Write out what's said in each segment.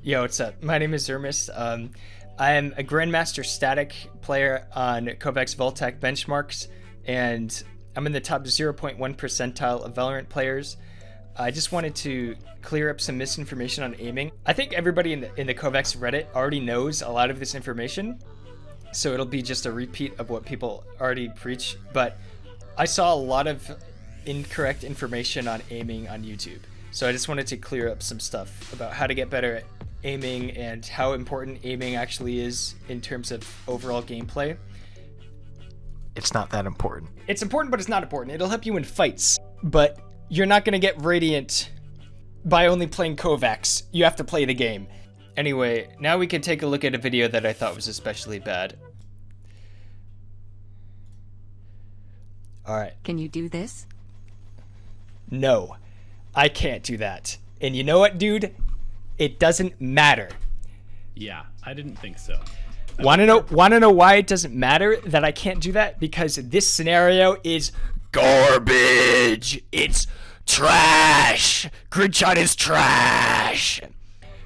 Yo, what's up? My name is Zermis. I am a Grandmaster Static player on Kovaaks Voltaic benchmarks, and I'm in the top 0.1 percentile of Valorant players. I just wanted to clear up some misinformation on aiming. I think everybody in the Kovaaks Reddit already knows a lot of this information, so it'll be just a repeat of what people already preach, but I saw a lot of incorrect information on aiming on YouTube. So I just wanted to clear up some stuff about how to get better at aiming and how important aiming actually is in terms of overall gameplay. It's not that important. It's important, but it's not important. It'll help you in fights, but you're not going to get Radiant by only playing Kovaaks. You have to play the game. Anyway, now we can take a look at a video that I thought was especially bad. All right. Can you do this? No, I can't do that. And you know what, dude? It doesn't matter. Yeah, I didn't think so. Want to know why it doesn't matter that I can't do that? Because this scenario is garbage. It's trash. Gridshot is trash.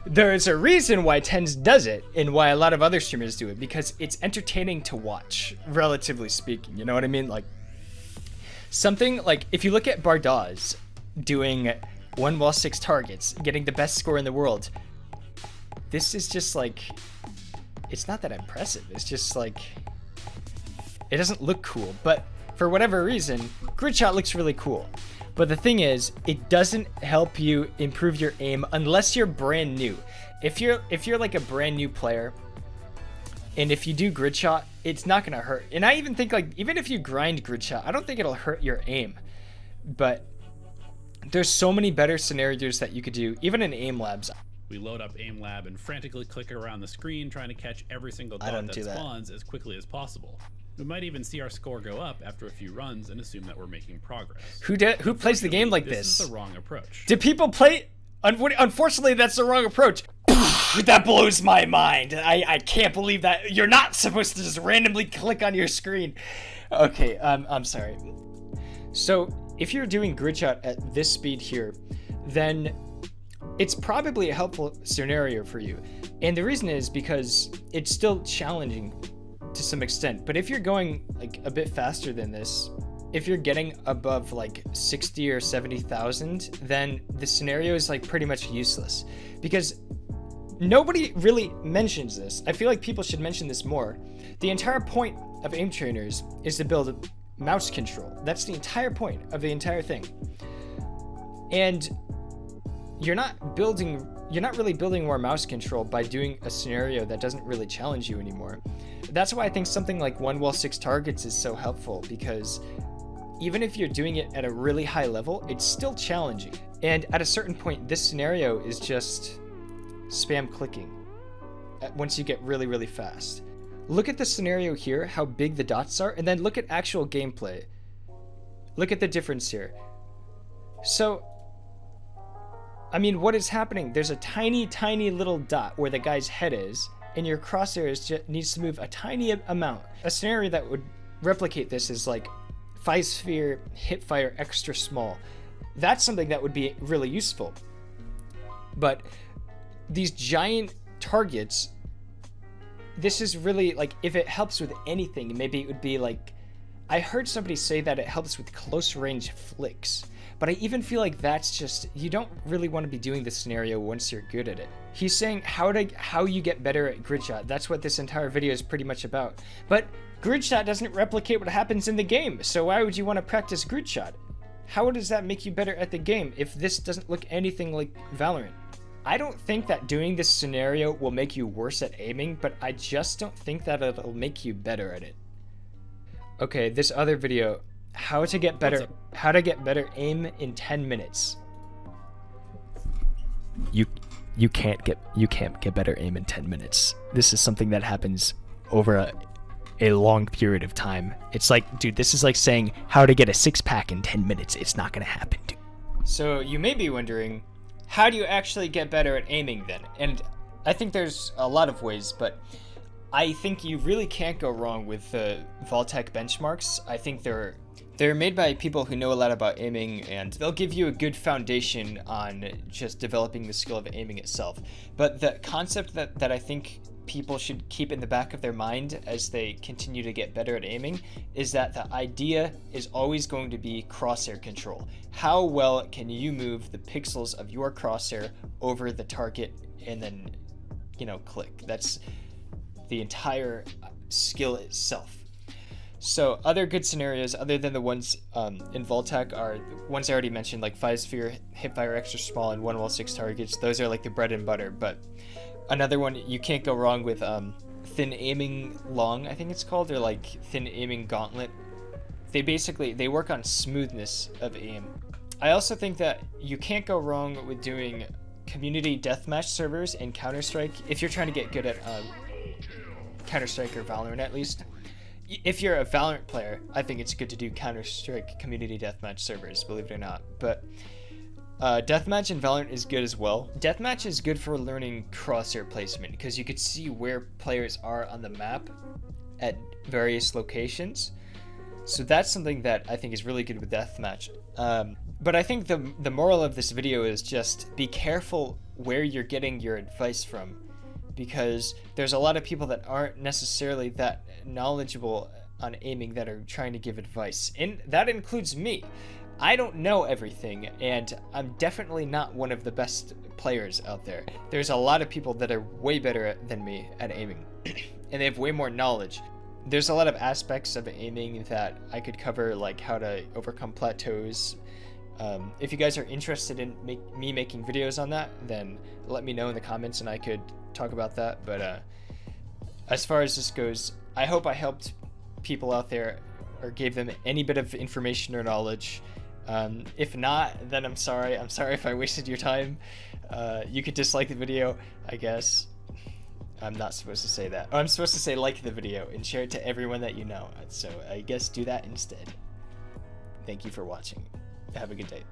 There's a reason why Tens does it and why a lot of other streamers do it, because it's entertaining to watch, relatively speaking. You know what I mean? Like something like if you look at Bardaz doing 1 while 6 targets, getting the best score in the world. This is just like, it's not that impressive. It's just like, it doesn't look cool. But for whatever reason, Gridshot looks really cool. But the thing is, it doesn't help you improve your aim unless you're brand new. If you're like a brand new player, and if you do Gridshot, it's not gonna hurt. And I even think like, even if you grind Gridshot, I don't think it'll hurt your aim. But there's so many better scenarios that you could do, even in Aimlabs. We load up Aimlab and frantically click around the screen trying to catch every single dot that spawns as quickly as possible. We might even see our score go up after a few runs and assume that we're making progress. Who plays the game like this? This is the wrong approach. Do people play? Unfortunately, that's the wrong approach. That blows my mind. I can't believe that. You're not supposed to just randomly click on your screen. Okay, I'm sorry. So if you're doing Gridshot at this speed here, then it's probably a helpful scenario for you. And the reason is because it's still challenging to some extent. But if you're going like a bit faster than this, if you're getting above like 60 or 70,000, then the scenario is like pretty much useless, because nobody really mentions this. I feel like people should mention this more. The entire point of aim trainers is to build mouse control. That's the entire point of the entire thing. And you're not really building more mouse control by doing a scenario that doesn't really challenge you anymore. That's why I think something like 1 while 6 targets is so helpful, because even if you're doing it at a really high level, it's still challenging. And at a certain point, this scenario is just spam clicking once you get really, really fast. Look at the scenario here, how big the dots are, and then look at actual gameplay. Look at the difference here. So, I mean, what is happening? There's a tiny, tiny little dot where the guy's head is, and your crosshair needs to move a tiny amount. A scenario that would replicate this is like 5 sphere, hipfire, extra small. That's something that would be really useful. But these giant targets, this is really like, if it helps with anything, maybe it would be like, I heard somebody say that it helps with close range flicks, but I even feel like that's just, you don't really want to be doing this scenario once you're good at it. He's saying how you get better at Gridshot. That's what this entire video is pretty much about. But Gridshot doesn't replicate what happens in the game, so why would you want to practice Gridshot? How does that make you better at the game if this doesn't look anything like Valorant? I don't think that doing this scenario will make you worse at aiming, but I just don't think that it'll make you better at it. Okay, this other video, how to get better aim in 10 minutes. You can't get better aim in 10 minutes. This is something that happens over a long period of time. It's like, dude, this is like saying how to get a 6-pack in 10 minutes. It's not gonna happen, dude. So you may be wondering, how do you actually get better at aiming then? And I think there's a lot of ways, but I think you really can't go wrong with the Voltaic benchmarks. I think they're They're made by people who know a lot about aiming, and they'll give you a good foundation on just developing the skill of aiming itself. But the concept that I think people should keep in the back of their mind as they continue to get better at aiming is that the idea is always going to be crosshair control. How well can you move the pixels of your crosshair over the target and then, you know, click? That's the entire skill itself. So other good scenarios other than the ones in Voltaic are ones I already mentioned, like 5-sphere, hipfire extra small, and 1-wall 6 targets. Those are like the bread and butter. But another one you can't go wrong with thin aiming long, I think it's called, or like thin aiming gauntlet. They work on smoothness of aim. I also think that you can't go wrong with doing community deathmatch servers in Counter-Strike if you're trying to get good at Counter-Strike or Valorant at least. If you're a Valorant player, I think it's good to do Counter-Strike community deathmatch servers, believe it or not. But deathmatch in Valorant is good as well. Deathmatch is good for learning crosshair placement because you could see where players are on the map at various locations. So that's something that I think is really good with deathmatch. But I think the moral of this video is just be careful where you're getting your advice from, because there's a lot of people that aren't necessarily that knowledgeable on aiming that are trying to give advice, and that includes me. I don't know everything, and I'm definitely not one of the best players out there. There's a lot of people that are way better than me at aiming, and they have way more knowledge. There's a lot of aspects of aiming that I could cover, like how to overcome plateaus. If you guys are interested in me making videos on that, then let me know in the comments and I could talk about that. But as far as this goes, I hope I helped people out there or gave them any bit of information or knowledge. If not, then I'm sorry. I'm sorry if I wasted your time. You could dislike the video, I guess. I'm not supposed to say that. Oh, I'm supposed to say like the video and share it to everyone that you know. So I guess do that instead. Thank you for watching. Have a good day.